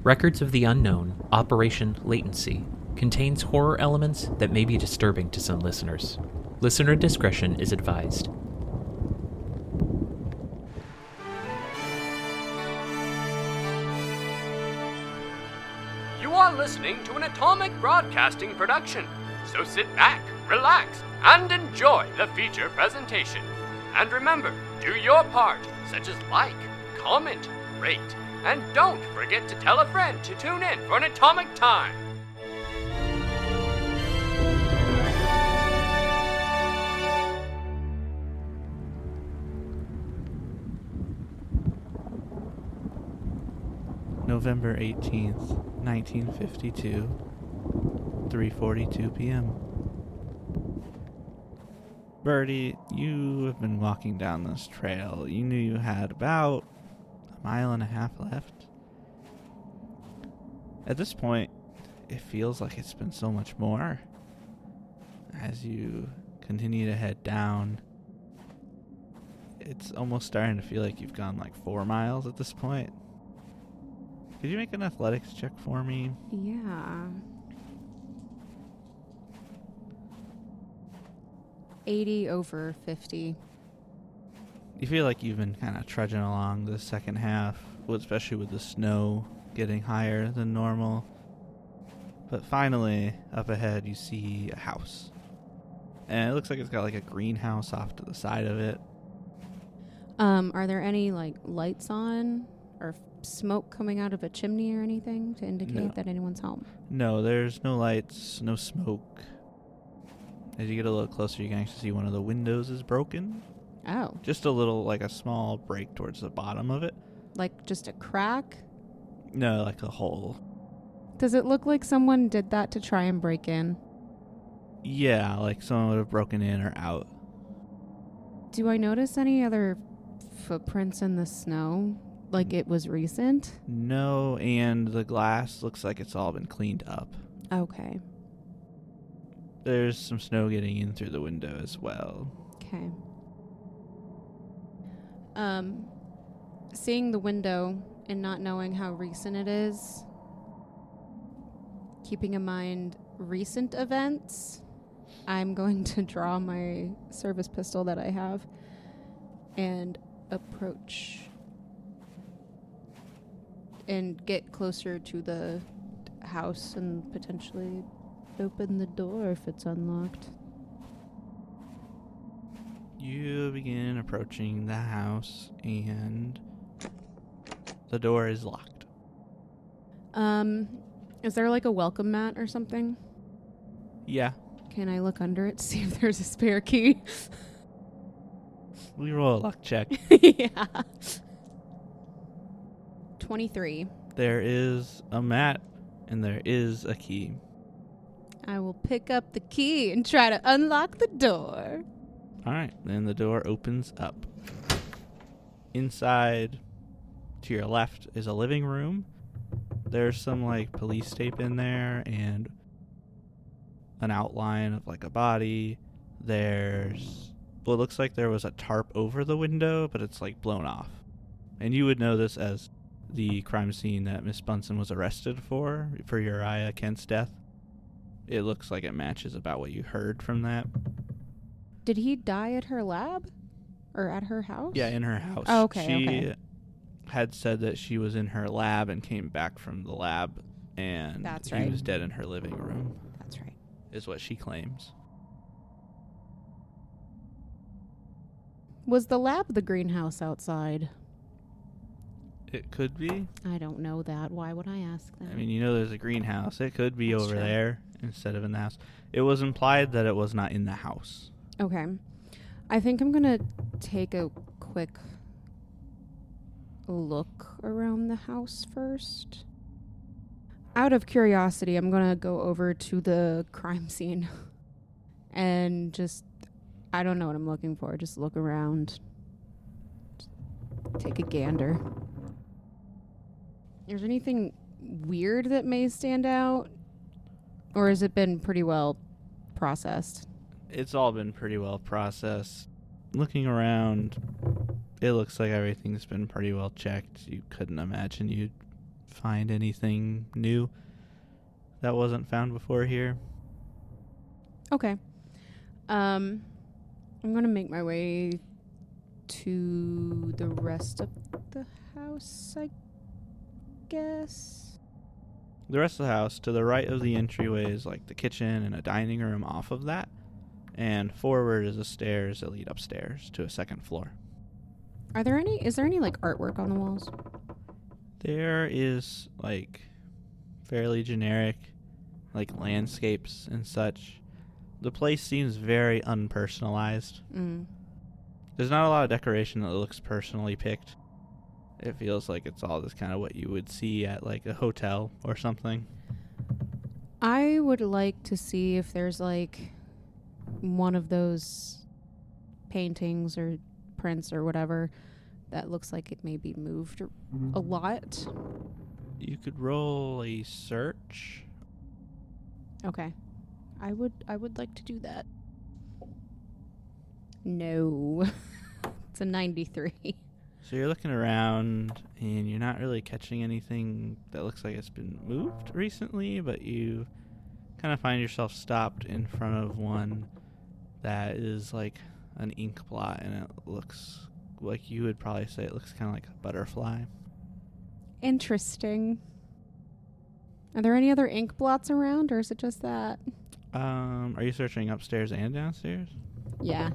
Records of the Unknown, Operation Latency, contains horror elements that may be disturbing to some listeners. Listener discretion is advised. You are listening to an Atomic Broadcasting production, so sit back, relax, and enjoy the feature presentation. And remember, do your part, such as like, comment, rate, and don't forget to tell a friend to tune in for an Atomic Time. November 18th, 1952, 3:42 p.m. Birdie, you have been walking down this trail. You knew you had about a mile and a half left. At this point, it feels like it's been so much more. As you continue to head down, it's almost starting to feel like you've gone like 4 miles at this point. Could you make an athletics check for me? Yeah. 80 over 50. You feel like you've been kind of trudging along the second half, especially with the snow getting higher than normal. But finally, up ahead, you see a house. And it looks like it's got like a greenhouse off to the side of it. Are there any like lights on or smoke coming out of a chimney or anything to indicate that anyone's home? No, there's no lights, no smoke. As you get a little closer, you can actually see one of the windows is broken. Oh. Just a little, like a small break towards the bottom of it. Like just a crack? No, like a hole. Does it look like someone did that to try and break in? Yeah, like someone would have broken in or out. Do I notice any other footprints in the snow? Like it was recent? No, and the glass looks like it's all been cleaned up. Okay. There's some snow getting in through the window as well. Okay. Seeing the window and not knowing how recent it is, keeping in mind recent events, I'm going to draw my service pistol that I have and approach and get closer to the house and potentially open the door if it's unlocked. You begin approaching the house and the door is locked. Is there like a welcome mat or something? Yeah. Can I look under it to see if there's a spare key? We roll a luck check. Yeah. 23. There is a mat and there is a key. I will pick up the key and try to unlock the door. All right, then the door opens up. Inside, to your left, is a living room. There's some like police tape in there and an outline of like a body. There's what looks like there was a tarp over the window, but it's like blown off. And you would know this as the crime scene that Miss Bunsen was arrested for Uriah Kent's death. It looks like it matches about what you heard from that. Did he die at her lab? Or at her house? Yeah, in her house. Oh, okay, She had said that she was in her lab and came back from the lab, and That's he right. was dead in her living room. That's right. Is what she claims. Was the lab the greenhouse outside? It could be. I don't know that. Why would I ask that? I mean, you know there's a greenhouse. It could be That's over true. there instead of in the house. It was implied that it was not in the house. Okay. I think I'm going to take a quick look around the house first. Out of curiosity, I'm going to go over to the crime scene and just, I don't know what I'm looking for. Just look around. Just take a gander. Is there anything weird that may stand out? Or has it been pretty well processed? It's all been pretty well processed. Looking around, it looks like everything's been pretty well checked. You couldn't imagine you'd find anything new that wasn't found before here. Okay. I'm gonna make my way to the rest of the house, I guess. The rest of the house, to the right of the entryway, is like the kitchen and a dining room off of that. And forward is the stairs that lead upstairs to a second floor. Is there any like artwork on the walls? There is like fairly generic like landscapes and such. The place seems very unpersonalized. There's not a lot of decoration that looks personally picked. It feels like it's all just kind of what you would see at like a hotel or something. I would like to see if there's like one of those paintings or prints or whatever that looks like it may be moved a lot. You could roll a search. Okay. I would like to do that. No. It's a 93. So you're looking around and you're not really catching anything that looks like it's been moved recently, but you kind of find yourself stopped in front of one that is like an ink blot, and it looks like you would probably say it looks kind of like a butterfly. Interesting. Are there any other ink blots around, or is it just that? Are you searching upstairs and downstairs? Yeah,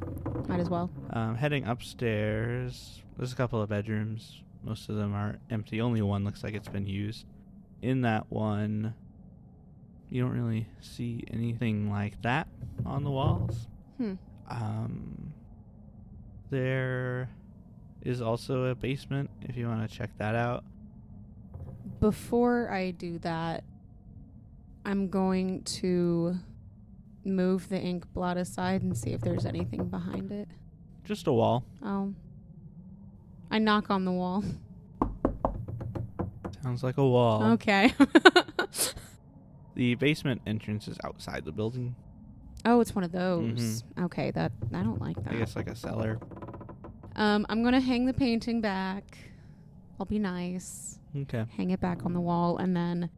might as well. Heading upstairs, there's a couple of bedrooms. Most of them are empty. Only one looks like it's been used. In that one, you don't really see anything like that on the walls. There is also a basement if you want to check that out. Before I do that, I'm going to move the ink blot aside and see if there's anything behind it. Just a wall. Oh. I knock on the wall. Sounds like a wall. Okay. The basement entrance is outside the building. Oh, it's one of those. Okay, I don't like that. I guess like a cellar. I'm going to hang the painting back. I'll be nice. Okay. Hang it back on the wall, and then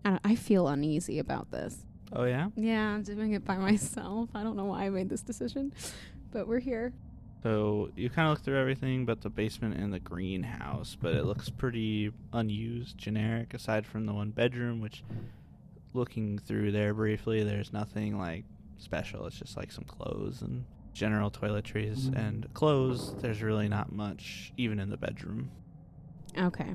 I feel uneasy about this. Oh, yeah? Yeah, I'm doing it by myself. I don't know why I made this decision, but we're here. So you kind of look through everything but the basement and the greenhouse, but it looks pretty unused, generic, aside from the one bedroom, which, looking through there briefly, there's nothing like special. It's just like some clothes and general toiletries and clothes. There's really not much, even in the bedroom. Okay.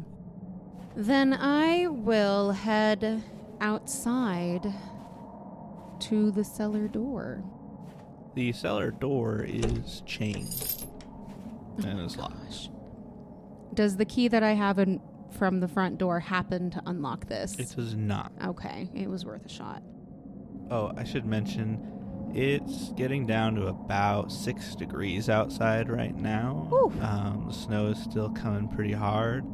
Then I will head outside to the cellar door. The cellar door is chained and is locked. Gosh. Does the key that I have from the front door happen to unlock this? It does not. Okay, it was worth a shot. Oh, I should mention, it's getting down to about 6 degrees outside right now. The snow is still coming pretty hard.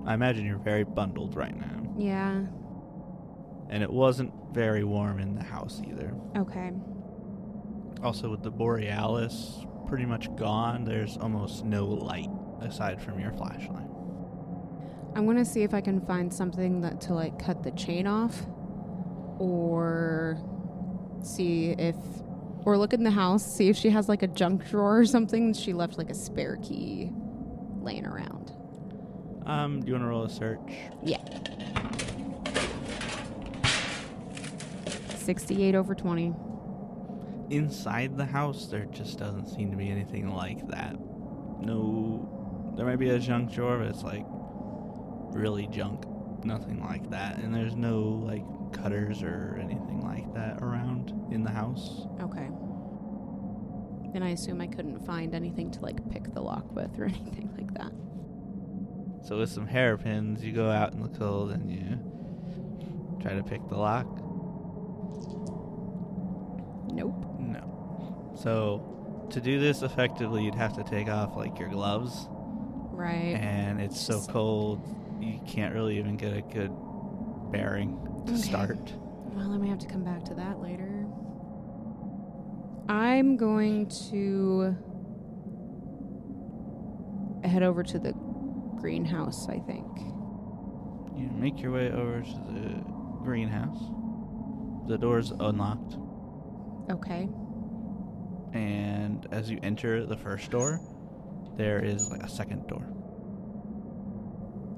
I imagine you're very bundled right now. Yeah. And it wasn't very warm in the house either. Okay. Also, with the Borealis pretty much gone, there's almost no light aside from your flashlight. I'm going to see if I can find something to like cut the chain off, or look in the house, see if she has like a junk drawer or something. She left like a spare key laying around. Do you want to roll a search? Yeah. 68 over 20. Inside the house, there just doesn't seem to be anything like that. No, there might be a junk drawer, but it's like really junk. Nothing like that. And there's no like cutters or anything like that around in the house. Okay. And I assume I couldn't find anything to like pick the lock with or anything like that. So with some hairpins, you go out in the cold and you try to pick the lock. Nope. No. So to do this effectively, you'd have to take off like your gloves. Right. And it's so cold, you can't really even get a good bearing to start. Well, I may have to come back to that later. I'm going to head over to the greenhouse, I think. You make your way over to the greenhouse. The door's unlocked. Okay. And as you enter the first door, there is like a second door.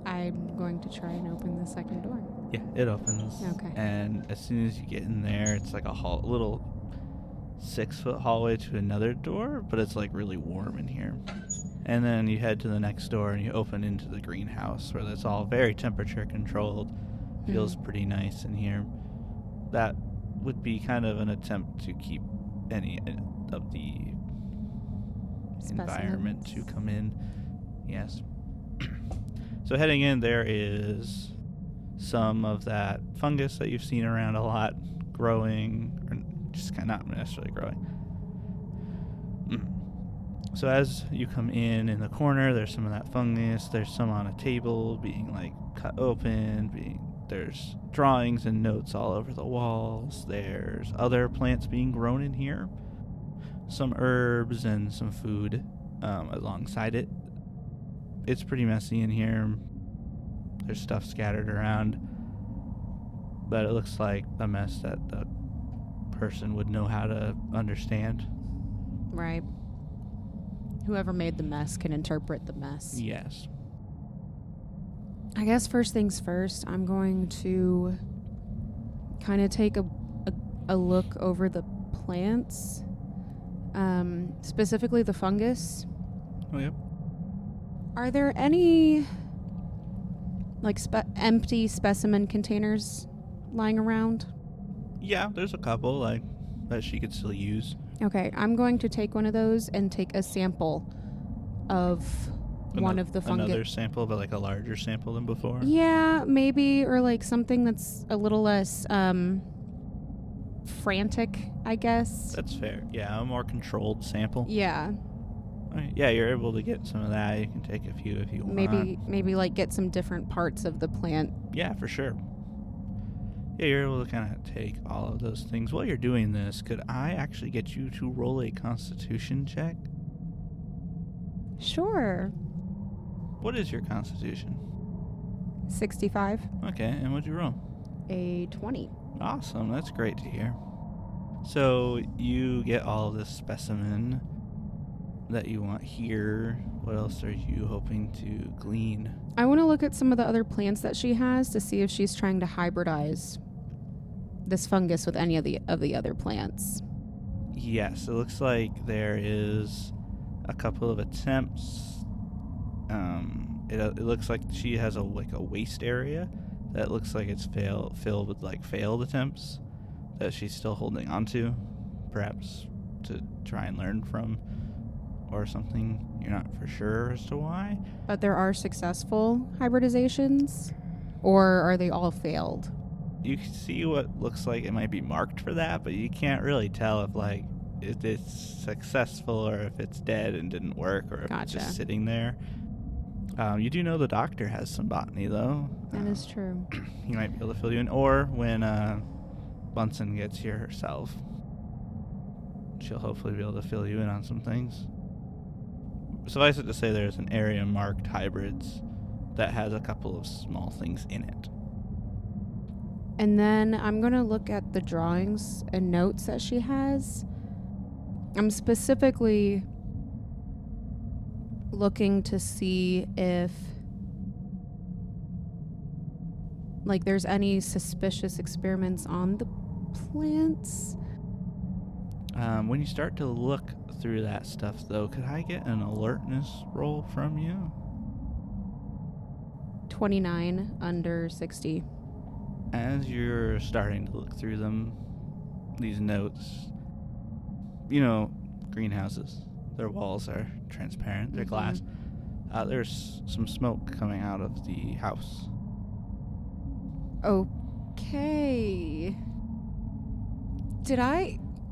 I'm going to try and open the second door. Yeah, it opens. Okay. And as soon as you get in there, it's like a little 6-foot hallway to another door, but it's like really warm in here. And then you head to the next door and you open into the greenhouse where it's all very temperature controlled. Feels pretty nice in here. That would be kind of an attempt to keep any of the environment to come in. Yes. So heading in, there is some of that fungus that you've seen around a lot growing, or just kind of not necessarily growing. So as you come in the corner, there's some of that fungus. There's some on a table being like cut open. There's drawings and notes all over the walls. There's other plants being grown in here. Some herbs and some food alongside it. It's pretty messy in here. There's stuff scattered around. But it looks like a mess that the person would know how to understand. Right. Whoever made the mess can interpret the mess. Yes. I guess first things first, I'm going to kind of take a look over the plants, specifically the fungus. Oh, yep. Are there any like empty specimen containers lying around? Yeah, there's a couple like that she could still use. Okay, I'm going to take one of those and take a sample of one of the fungus. Another sample, but like a larger sample than before? Yeah, maybe, or like something that's a little less frantic, I guess. That's fair. Yeah, a more controlled sample. Yeah. Right. Yeah, you're able to get some of that. You can take a few if you want. Maybe like get some different parts of the plant. Yeah, for sure. Yeah, you're able to kind of take all of those things. While you're doing this, could I actually get you to roll a Constitution check? Sure. What is your Constitution? 65. Okay, and what'd you roll? A 20. Awesome, that's great to hear. So you get all of this specimen that you want here. What else are you hoping to glean? I want to look at some of the other plants that she has to see if she's trying to hybridize this fungus with any of the other plants. Yes, it looks like there is a couple of attempts. It looks like she has a waste area that looks like it's filled with like failed attempts that she's still holding on to, perhaps to try and learn from, or something. You're not for sure as to why. But there are successful hybridizations, or are they all failed? You can see what looks like it might be marked for that, but you can't really tell if it's successful or if it's dead and didn't work, or if it's just sitting there. You do know the doctor has some botany, though. That is true. He might be able to fill you in. Or when Bunsen gets here herself, she'll hopefully be able to fill you in on some things. Suffice it to say, there's an area marked hybrids that has a couple of small things in it. And then I'm going to look at the drawings and notes that she has. I'm specifically looking to see if like there's any suspicious experiments on the plants. When you start to look through that stuff, though, could I get an alertness roll from you? 29 under 60. As you're starting to look through them, these notes, greenhouses, their walls are transparent, they're glass. There's some smoke coming out of the house. Okay.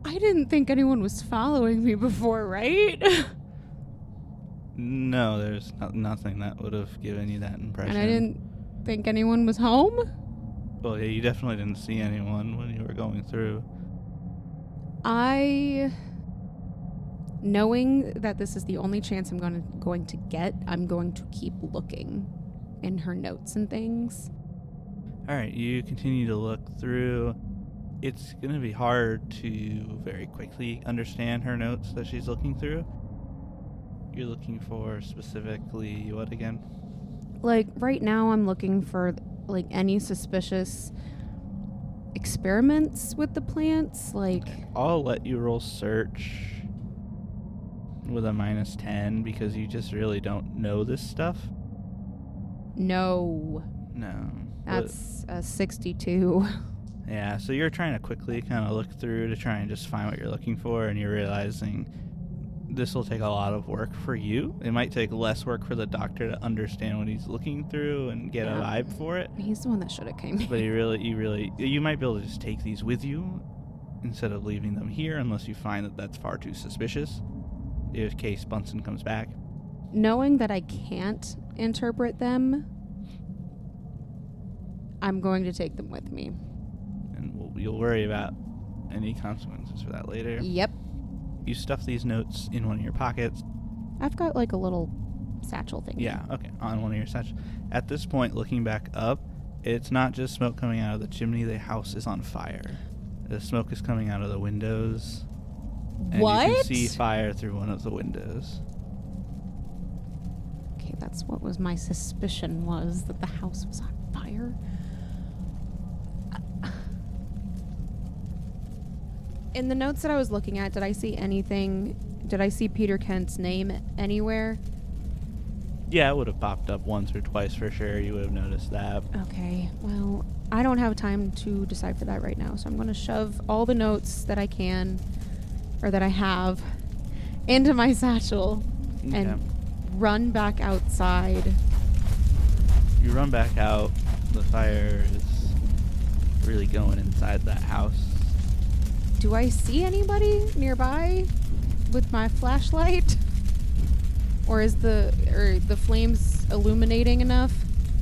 I didn't think anyone was following me before, right? No, there's nothing that would have given you that impression. And I didn't think anyone was home? Well, yeah, you definitely didn't see anyone when you were going through. Knowing that this is the only chance I'm going to get, I'm going to keep looking in her notes and things. All right, you continue to look through. It's going to be hard to very quickly understand her notes that she's looking through. You're looking for specifically what again? Like, right now I'm looking for, like, any suspicious experiments with the plants. Like, Okay. I'll let you roll search with a -10 because you just really don't know this stuff. no. No. That's a 62. Yeah, so you're trying to quickly kind of look through to try and just find what you're looking for, and you're realizing this will take a lot of work for you. It might take less work for the doctor to understand what he's looking through and get a vibe for it. He's the one that should have came. But you might be able to just take these with you instead of leaving them here unless you find that that's far too suspicious in case Bunsen comes back. Knowing that I can't interpret them, I'm going to take them with me. And you'll worry about any consequences for that later. Yep. You stuff these notes in one of your pockets. I've got like a little satchel thing. Yeah, okay, on one of your satchels. At this point, looking back up, it's not just smoke coming out of the chimney. The house is on fire. The smoke is coming out of the windows. And What? you can see fire through one of the windows. Okay, that's what was my suspicion, was that the house was on fire. In the notes that I was looking at, did I see anything? Did I see Peter Kent's name anywhere? Yeah, it would have popped up once or twice for sure. You would have noticed that. Okay, well, I don't have time to decipher that right now, so I'm going to shove all the notes that I can, or that I have, into my satchel and run back outside. You run back out. The fire is really going inside that house. Do I see anybody nearby with my flashlight? Or is the flames illuminating enough?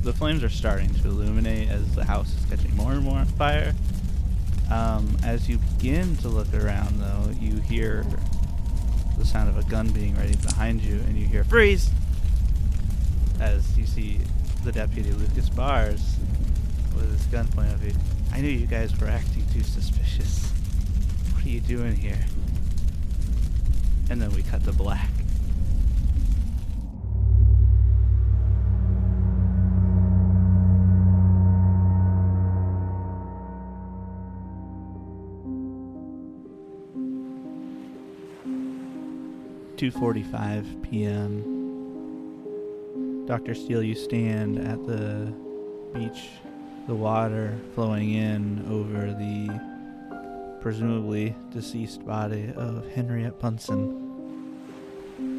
The flames are starting to illuminate as the house is catching more and more on fire. As you begin to look around, though, you hear the sound of a gun being readied behind you, and you hear "freeze!" as you see the deputy Lucas Bars with his gun pointed at you. I knew you guys were acting too suspicious. What are you doing here? And then we cut to black. (2:45 p.m.) Dr. Steele, you stand at the beach, the water flowing in over the presumably deceased body of Henriette Bunsen.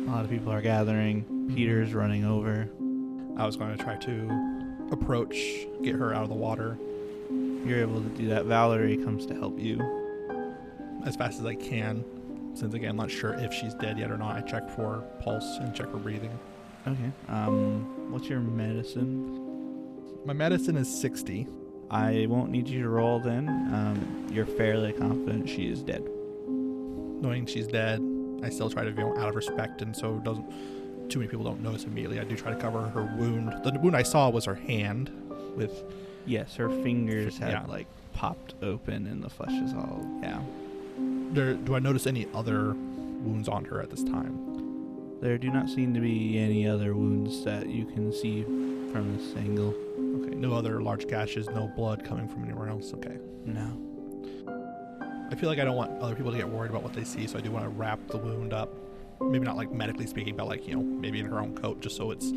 A lot of people are gathering. Peter's running over. I was going to try to approach, get her out of the water You're able to do that. Valerie comes to help you. as fast as I can. Since again, I'm not sure if she's dead yet or not. I check for pulse and check for breathing. Okay. What's your medicine? My medicine is 60. I won't need you to roll then. You're fairly confident she is dead. Knowing she's dead, I still try to be out of respect, and so too many people don't notice immediately. I do try to cover her wound. The wound I saw was her hand with... Yes, her fingers had Yeah. popped open and the flesh is all, yeah. Do I notice any other wounds on her at this time? There do not seem to be any other wounds that you can see from this angle. Okay, no other large gashes, no blood coming from anywhere else. Okay. No. I feel like I don't want other people to get worried about what they see, so I do want to wrap the wound up. Maybe not medically speaking, but maybe in her own coat, just so it's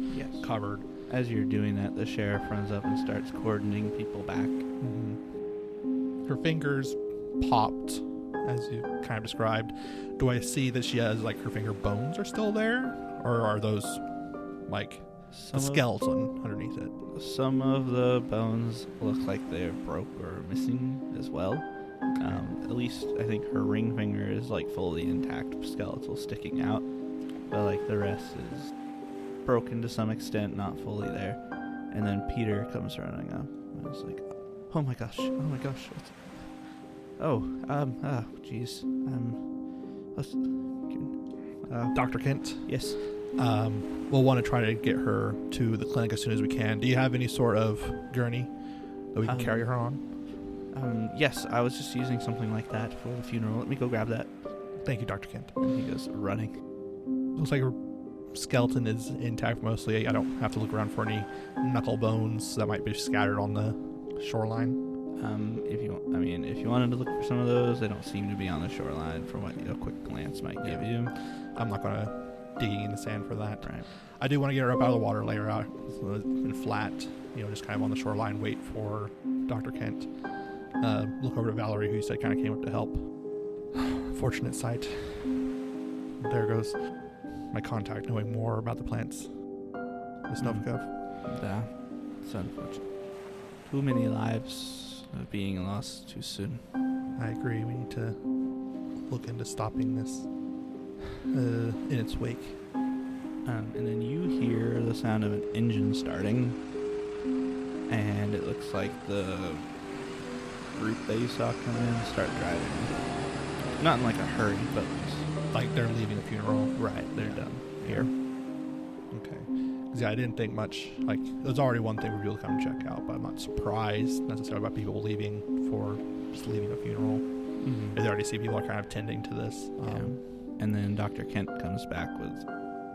covered. As you're doing that, the sheriff runs up and starts cordoning people back. Mm-hmm. Her fingers popped, as you kind of described. Do I see that she has, her finger bones are still there? Or are those, the skeleton underneath it? Some of the bones look like they're broke or missing as well. Okay. At least I think her ring finger is fully intact, skeletal sticking out. But the rest is broken to some extent, not fully there. And then Peter comes running up and is like, oh my gosh. Jeez. Dr. Kent? Yes. We'll want to try to get her to the clinic as soon as we can. Do you have any sort of gurney that we can carry her on? Yes, I was just using something like that for the funeral. Let me go grab that. Thank you, Dr. Kent. And he goes running. Looks like her skeleton is intact mostly. I don't have to look around for any knuckle bones that might be scattered on the shoreline. If you wanted to look for some of those, they don't seem to be on the shoreline from what a quick glance might give you. I'm not going to digging in the sand for that. Right. I do want to get her up out of the water, lay her out in flat, just kind of on the shoreline, wait for Dr. Kent. Look over to Valerie, who you said kind of came up to help. Fortunate sight. There goes my contact knowing more about the plants. Miss Novikov. Yeah, it's unfortunate. Too many lives are being lost too soon. I agree. We need to look into stopping this in its wake. And then you hear the sound of an engine starting, and it looks like the group that you saw come in start driving. Not in like a hurry, but like they're leaving the funeral. Right, they're done here. Okay. 'Cause yeah, I didn't think much. Like, there's already one thing for people to come and check out, but I'm not surprised necessarily about people leaving for just leaving a funeral. Mm-hmm. They already see people are kind of tending to this. And then Dr. Kent comes back with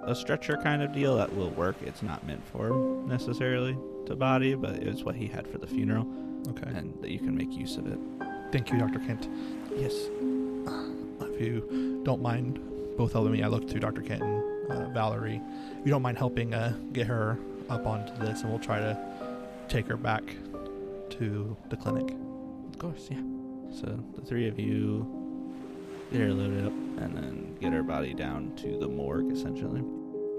a stretcher kind of deal that will work. It's not meant for necessarily to body, but it's what he had for the funeral. Okay. And that you can make use of it. Thank you, Dr. Kent. Yes. If you don't mind, both helping me, I look to Dr. Kent and Valerie. If you don't mind helping get her up onto this, and we'll try to take her back to the clinic. Of course, yeah. So the three of you get her loaded up and then get her body down to the morgue, essentially.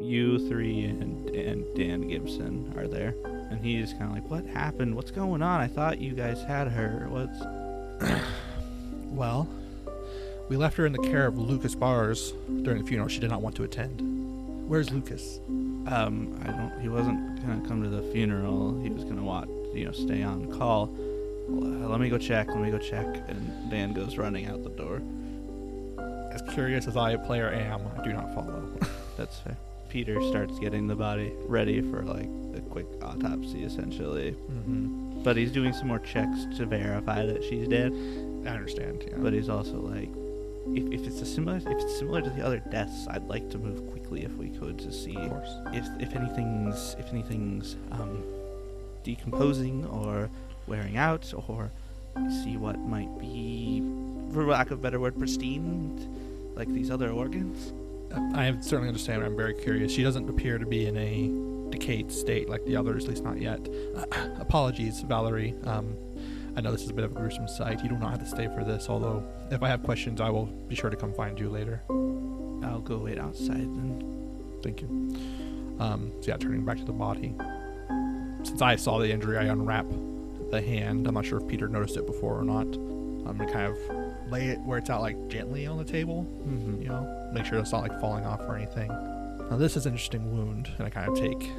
You three and Dan Gibson are there. And he's kind of like, what happened? What's going on? I thought you guys had her. What's... Well, we left her in the care of Lucas Bars during the funeral. She did not want to attend. Where's Lucas? He wasn't going to come to the funeral. He was going to stay on call. Let me go check. And Dan goes running out the door. As curious as I, player, am, I do not follow. That's fair. Peter starts getting the body ready for like a quick autopsy, essentially. Mm-hmm. But he's doing some more checks to verify that she's dead. I understand. Yeah. But he's also like, if it's similar to the other deaths, I'd like to move quickly if we could to see if anything's decomposing or wearing out, or see what might be, for lack of a better word, pristine, like these other organs. I certainly understand. I'm very curious. She doesn't appear to be in a decayed state like the others, at least not yet. Apologies, Valerie. I know this is a bit of a gruesome sight. You do not have to stay for this, although if I have questions, I will be sure to come find you later. I'll go wait outside then. Thank you. Turning back to the body. Since I saw the injury, I unwrap the hand. I'm not sure if Peter noticed it before or not. I'm going to kind of lay it where it's out, like, gently on the table. Mm-hmm. Make sure it's not, like, falling off or anything. Now, this is an interesting wound, and I kind of take,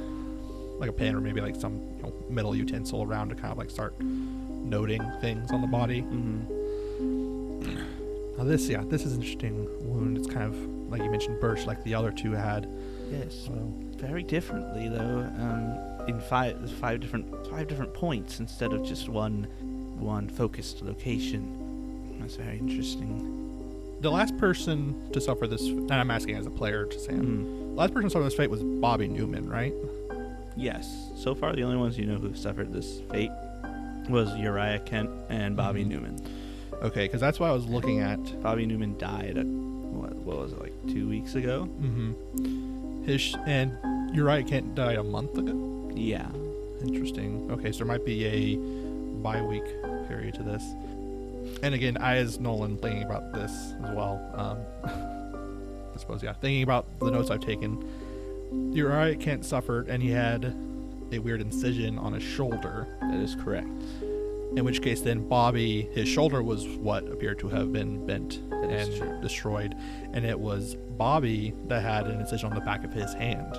like, a pen or maybe, like, some metal utensil around to kind of, like, start noting things on the body. Mm-hmm. Now, this is an interesting wound. It's kind of, like you mentioned, burst like the other two had. Yes. So, very differently, though. In five different points instead of just one focused location. That's very interesting. the last person to suffer this, and I'm asking as a player to Sam, the last person to suffer this fate was Bobby Newman, right? Yes. So far, the only ones you know who've suffered this fate was Uriah Kent and Bobby Newman. Okay, because that's what I was looking at. Bobby Newman died, what was it, like 2 weeks ago? Mm-hmm. And Uriah Kent died a month ago? Yeah. Interesting. Okay, so there might be a bi-week period to this. And again, I, as Nolan, thinking about this as well. I suppose, yeah. Thinking about the notes I've taken, Uriah Kent suffered, and he had a weird incision on his shoulder. That is correct. In which case, then Bobby, his shoulder was what appeared to have been bent and destroyed, and it was Bobby that had an incision on the back of his hand.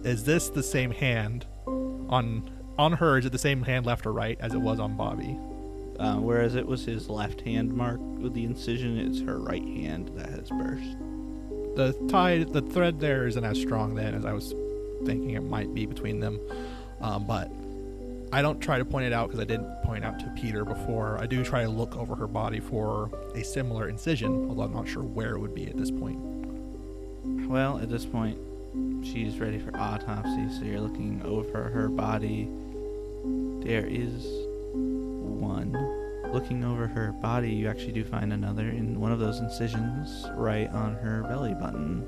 Is this the same hand on her? Is it the same hand, left or right, as it was on Bobby? Whereas it was his left hand mark with the incision, it's her right hand that has burst. The thread there isn't as strong then as I was thinking it might be between them, but I don't try to point it out because I didn't point out to Peter before. I do try to look over her body for a similar incision, although I'm not sure where it would be at this point. Well, at this point, she's ready for autopsy, so you're looking over her body. There is one. Looking over her body, you actually do find another in one of those incisions right on her belly button.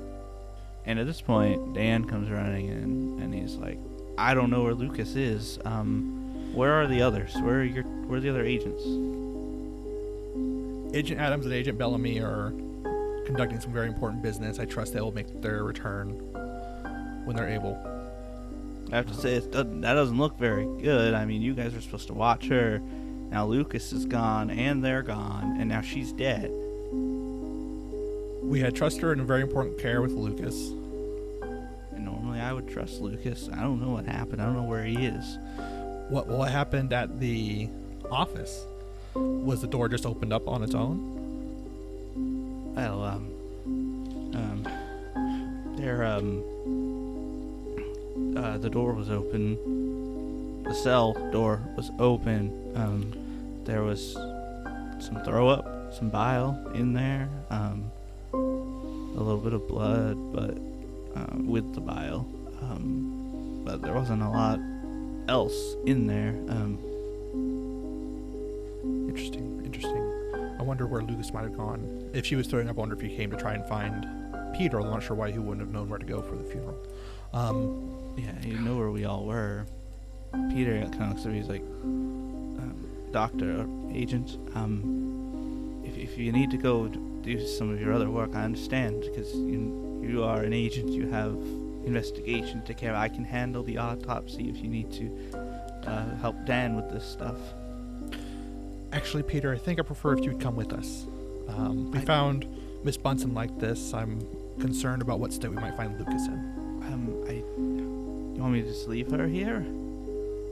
And at this point, Dan comes running in, and he's like, I don't know where Lucas is. Where are the others? Where are the other agents? Agent Adams and Agent Bellamy are conducting some very important business. I trust they will make their return when they're able. I have to say, that doesn't look very good. I mean, you guys are supposed to watch her. Now Lucas is gone, and they're gone, and now she's dead. We had trust her in very important care with Lucas. And normally I would trust Lucas. I don't know what happened. I don't know where he is. What happened at the office? Was the door just opened up on its own? Well, the door was open. The cell door was open. There was some throw up, some bile in there. A little bit of blood, but with the bile. But there wasn't a lot else in there. Interesting. I wonder where Lucas might have gone. If she was throwing up, I wonder if he came to try and find Peter. I'm not sure why he wouldn't have known where to go for the funeral. Yeah, you know where we all were. Peter kind of looks at me, he's like, Doctor, or Agent, if you need to go do some of your other work, I understand, because you are an agent, you have investigation to take care of. I can handle the autopsy if you need to help Dan with this stuff. Actually, Peter, I think I prefer if you'd come with us. We found Miss Bunsen like this. I'm concerned about what state we might find Lucas in. You want me to just leave her here?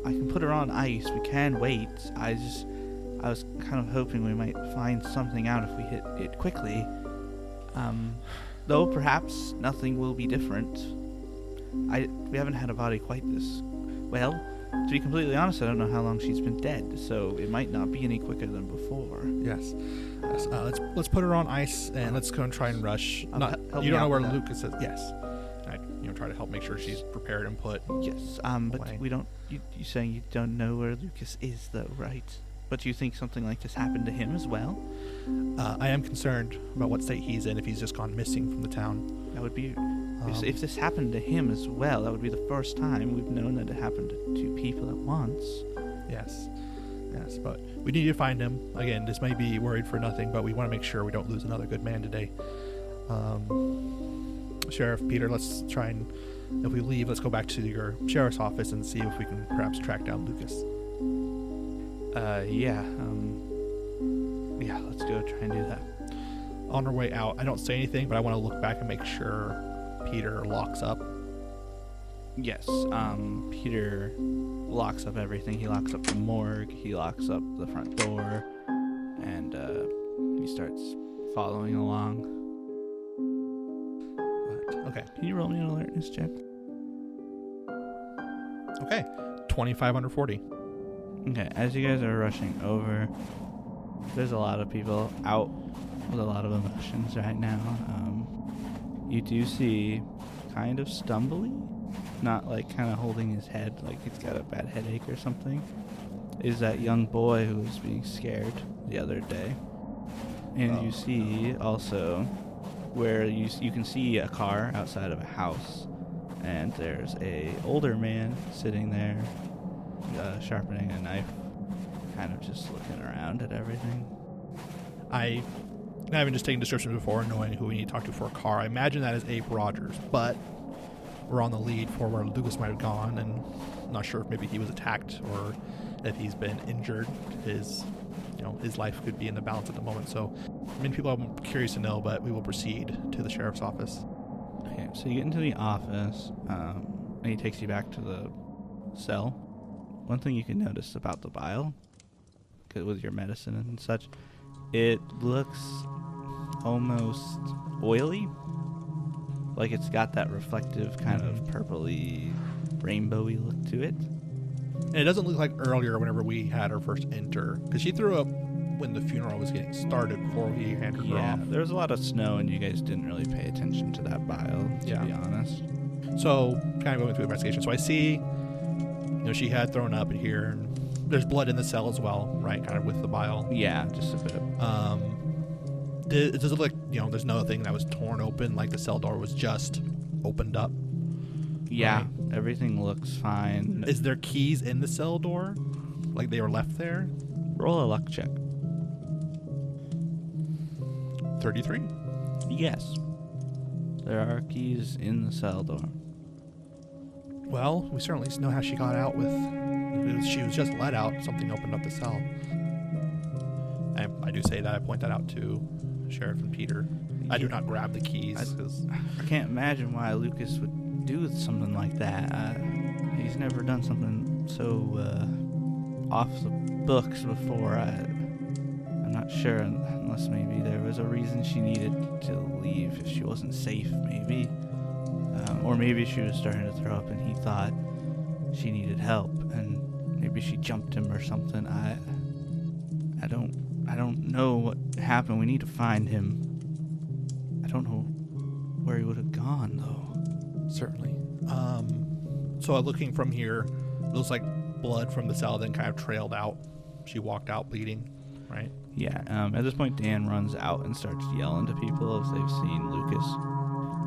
I can put her on ice. We can wait. I was kind of hoping we might find something out if we hit it quickly. Though perhaps nothing will be different. We haven't had a body quite this well. To be completely honest, I don't know how long she's been dead, so it might not be any quicker than before. Yes. Let's put her on ice and let's go and try and rush. You don't know where Lucas is. Yes. I try to help make sure she's prepared and put. Yes. But we don't. You saying you don't know where Lucas is, though, right? But you think something like this happened to him as well? I am concerned about what state he's in. If he's just gone missing from the town. That would be. If this happened to him as well, that would be the first time we've known that it happened to two people at once. Yes, but we need to find him. Again, this may be worried for nothing, but we want to make sure we don't lose another good man today. Sheriff Peter, let's try and, if we leave, let's go back to your sheriff's office and see if we can perhaps track down Lucas. Yeah, let's go try and do that. On our way out, I don't say anything, but I want to look back and make sure Peter locks up. Yes, Peter locks up everything. He locks up the morgue, he locks up the front door, and he starts following along. Okay. Can you roll me an alertness check? Okay. 2540. Okay, as you guys are rushing over, there's a lot of people out with a lot of emotions right now. You do see, kind of stumbling, not like kind of holding his head like he's got a bad headache or something, is that young boy who was being scared the other day. And you see also where you can see a car outside of a house, and there's a older man sitting there sharpening a knife, kind of just looking around at everything. Having just taken descriptions before, knowing who we need to talk to for a car, I imagine that is Abe Rogers, but we're on the lead for where Lucas might have gone, and I'm not sure if maybe he was attacked or if he's been injured. His life could be in the balance at the moment, so many people are curious to know, but we will proceed to the sheriff's office. Okay, so you get into the office, and he takes you back to the cell. One thing you can notice about the bile, with your medicine and such, it looks almost oily. Like it's got that reflective kind of purpley, rainbowy look to it. And it doesn't look like earlier whenever we had her first enter, because she threw up when the funeral was getting started before we handed her Yeah, off. there was a lot of snow, and you guys didn't really pay attention to that bile, to be honest. So, kind of going through the investigation. So I see, she had thrown up in here, and there's blood in the cell as well, right? Kind of with the bile. Yeah, just a bit of... Does it look like, there's no thing that was torn open, like the cell door was just opened up? Yeah, right? Everything looks fine. Is there keys in the cell door? Like they were left there? Roll a luck check. 33. Yes. There are keys in the cell door. Well, we certainly know how she got out with... She was just let out. Something opened up the cell. And I do say that. I point that out to Sheriff and Peter. I do not grab the keys. I can't imagine why Lucas would do something like that. He's never done something so off the books before. I'm not sure, unless maybe there was a reason she needed to leave if she wasn't safe, maybe. Or maybe she was starting to throw up and he thought she needed help, and maybe she jumped him or something. I don't know what happened. We need to find him. I don't know where he would have gone, though. Certainly. So looking from here, it looks like blood from the cell then kind of trailed out. She walked out bleeding, right? Yeah. At this point, Dan runs out and starts yelling to people if they've seen Lucas.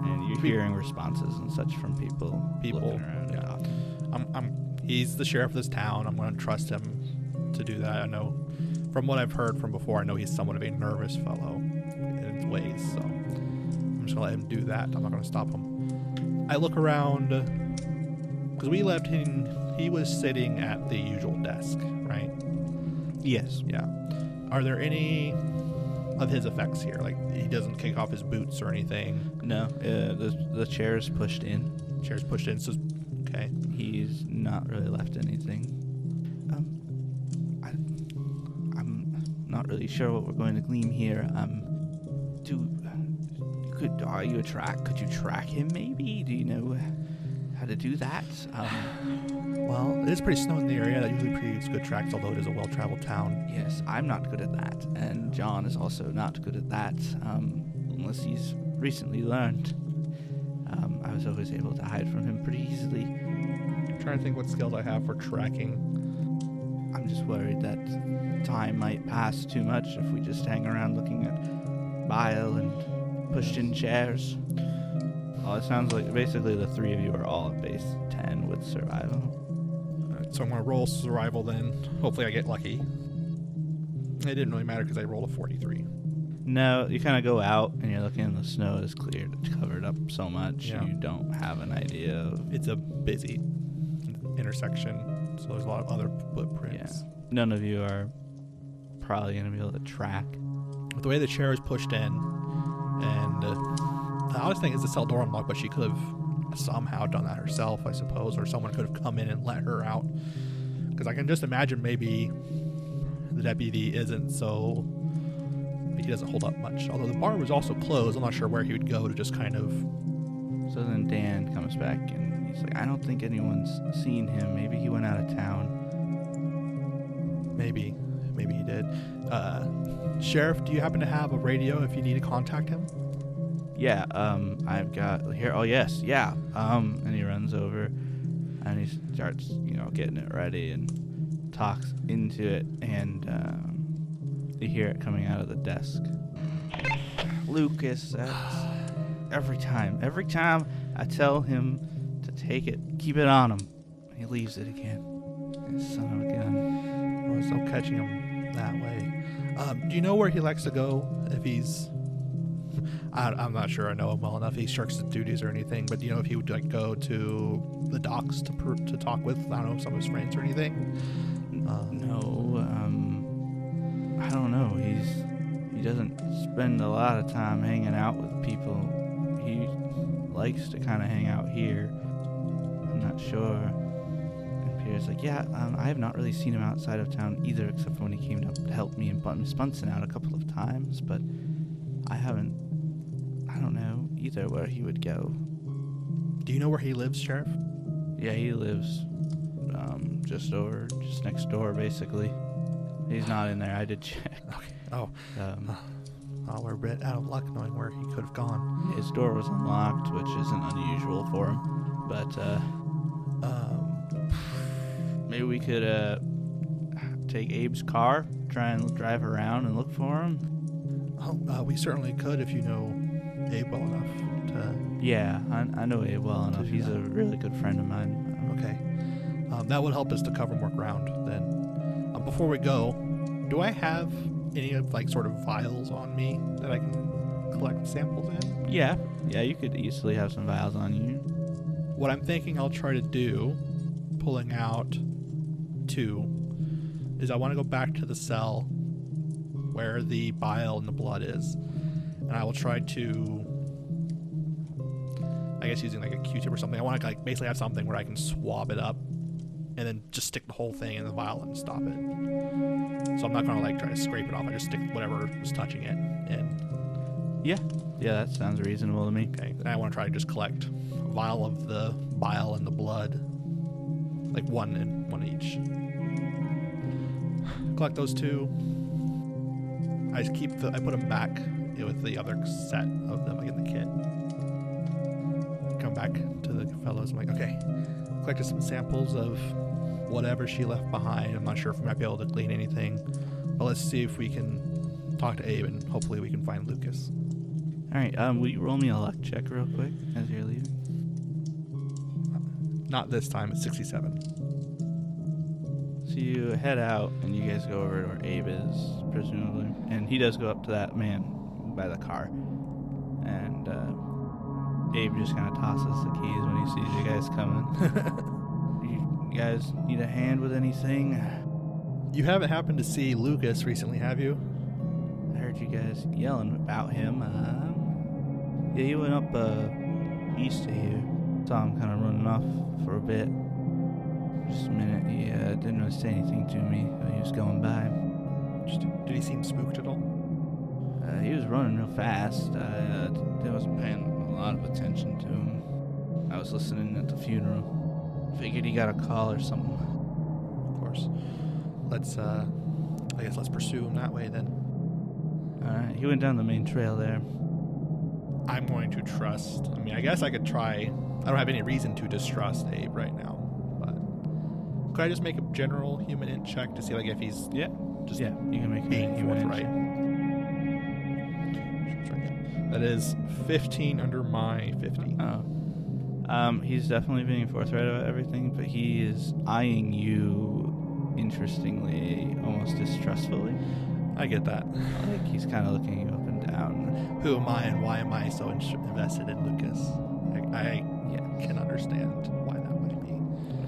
And you're hearing responses and such from people looking around and talking. He's the sheriff of this town. I'm going to trust him to do that. I know from what I've heard from before, I know he's somewhat of a nervous fellow in his ways, so I'm just going to let him do that. I'm not going to stop him. I look around, because we left him, he was sitting at the usual desk, right? Yes. Yeah. Are there any of his effects here? Like, he doesn't kick off his boots or anything? No. The chair's pushed in. Chair's pushed in, so, okay. He's not really left anything. I'm not really sure what we're going to glean here. Could you track him maybe? Do you know how to do that? Well, it is pretty snow in the area. That usually produces good tracks, although it is a well-traveled town. Yes, I'm not good at that, and John is also not good at that, unless he's recently learned. I was always able to hide from him pretty easily. I'm trying to think what skills I have for tracking. I'm just worried that time might pass too much if we just hang around looking at bile and pushed in chairs. Well, it sounds like basically the three of you are all at base 10 with survival. So I'm going to roll survival then. Hopefully I get lucky. It didn't really matter because I rolled a 43. No, you kind of go out and you're looking and the snow is cleared. It's covered up so much Yeah. you don't have an idea of... It's a busy intersection, so there's a lot of other footprints. Yeah. None of you are probably going to be able to track. The way the chair is pushed in, and the oddest thing is the cell door unlocked, but she could have somehow done that herself, I suppose, or someone could have come in and let her out. Because I can just imagine maybe the deputy isn't so... he doesn't hold up much. Although the bar was also closed, I'm not sure where he would go to just kind of... So then Dan comes back and he's like, I don't think anyone's seen him. Maybe he went out of town. Maybe he did. Sheriff, do you happen to have a radio if you need to contact him? Yeah, I've got here. Oh, yes, yeah. And he runs over and he starts, getting it ready and talks into it, and you hear it coming out of the desk. Lucas, that's every time I tell him to take it, keep it on him, he leaves it again. Son of a gun. Or is no catching him that way? Do you know where he likes to go if he's... I'm not sure I know him well enough. He shirks his duties or anything, but do you know if he would go to the docks to talk with, I don't know, some of his friends or anything? No, I don't know. He doesn't spend a lot of time hanging out with people. He likes to kind of hang out here. I'm not sure. And Peter's like, yeah, I have not really seen him outside of town either, except for when he came to help me and Spunson out a couple of times, but I don't know either where he would go. Do you know where he lives, Sheriff? Yeah, he lives just next door, basically. He's not in there. I did check. Okay. Oh. Um, We're a bit out of luck knowing where he could have gone. His door was unlocked, which isn't unusual for him. But maybe we could take Abe's car, try and drive around and look for him. Oh, we certainly could if you know Abe well enough to... Yeah, I know Abe well enough. He's a really good friend of mine. Okay. That would help us to cover more ground then. Before we go, do I have any of sort of vials on me that I can collect samples in? Yeah, you could easily have some vials on you. What I'm thinking I'll try to do, pulling out 2, is I want to go back to the cell where the bile and the blood is, and I will try to, I guess using a Q-tip or something, I want to basically have something where I can swab it up and then just stick the whole thing in the vial and stop it. So I'm not going to try to scrape it off. I just stick whatever was touching it in. Yeah, that sounds reasonable to me. Okay, and I want to try to just collect a vial of the bile and the blood, one each. Collect those 2. I put them back with the other set of them in the kit. Come back to the fellows. I'm okay. Collected some samples of whatever she left behind. I'm not sure if we might be able to glean anything, but let's see if we can talk to Abe and hopefully we can find Lucas. All right. Will you roll me a luck check real quick as you're leaving? Not this time. It's 67. So you head out and you guys go over to where Abe is, presumably, and he does go up to that man by the car, and Abe just kind of tosses the keys when he sees you guys coming. You guys need a hand with anything? You haven't happened to see Lucas recently, have you? I heard you guys yelling about him. Yeah, he went up east of here. Saw him kind of running off for a bit. Just a minute, he didn't really say anything to me when he was going by. Did he seem spooked at all? He was running real fast. I wasn't paying a lot of attention to him. I was listening at the funeral. Figured he got a call or something. Of course. Let's pursue him that way then. Alright, he went down the main trail there. I'm going to trust. I guess I could try. I don't have any reason to distrust Abe right now, but could I just make a general human int check to see if he's you can make being a human forthright? That is 15 under my 50. He's definitely being forthright about everything, but he is eyeing you interestingly, almost distrustfully. I get that. He's kind of looking you up and down. Who am I and why am I so invested in Lucas? I can understand why that might be.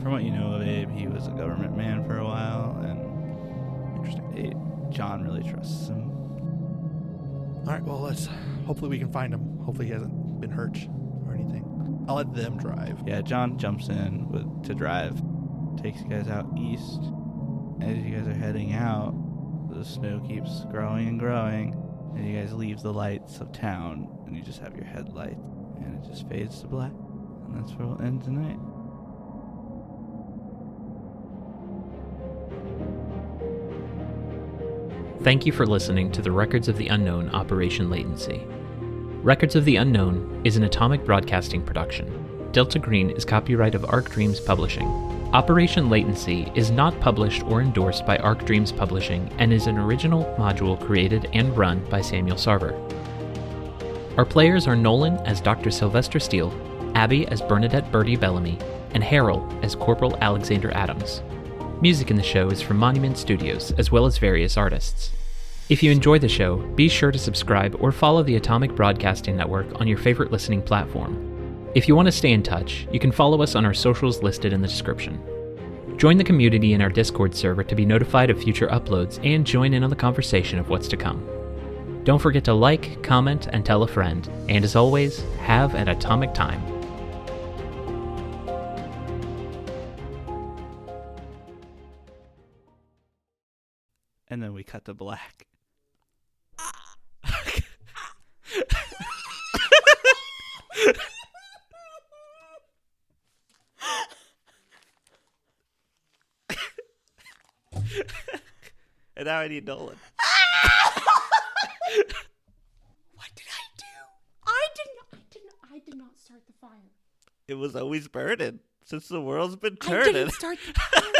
From what you know of Abe, he was a government man for a while, and John really trusts him. All right, well, hopefully we can find him. Hopefully he hasn't been hurt or anything. I'll let them drive. Yeah, John jumps in to drive, takes you guys out east. As you guys are heading out, the snow keeps growing and growing, and you guys leave the lights of town, and you just have your headlight, and it just fades to black. And that's where we'll end tonight. Thank you for listening to the Records of the Unknown Operation Latency. Records of the Unknown is an Atomic Broadcasting production. Delta Green is copyright of Arc Dreams Publishing. Operation Latency is not published or endorsed by Arc Dreams Publishing and is an original module created and run by Samuel Sarver. Our players are Nolan as Dr. Sylvester Steele, Abby as Bernadette Birdie Bellamy, and Harrel as Corporal Alexander Adams. Music in the show is from Monument Studios, as well as various artists. If you enjoy the show, be sure to subscribe or follow the Atomic Broadcasting Network on your favorite listening platform. If you want to stay in touch, you can follow us on our socials listed in the description. Join the community in our Discord server to be notified of future uploads and join in on the conversation of what's to come. Don't forget to like, comment, and tell a friend. And as always, have an atomic time. And then we cut to black. And now I need Nolan. What did I do? I did not start the fire. It was always burning since the world's been I turning. didn't start the fire.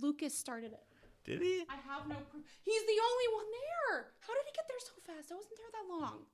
Lucas started it. Did he? I have no proof. He's the only one there. How did he get there so fast? I wasn't there that long.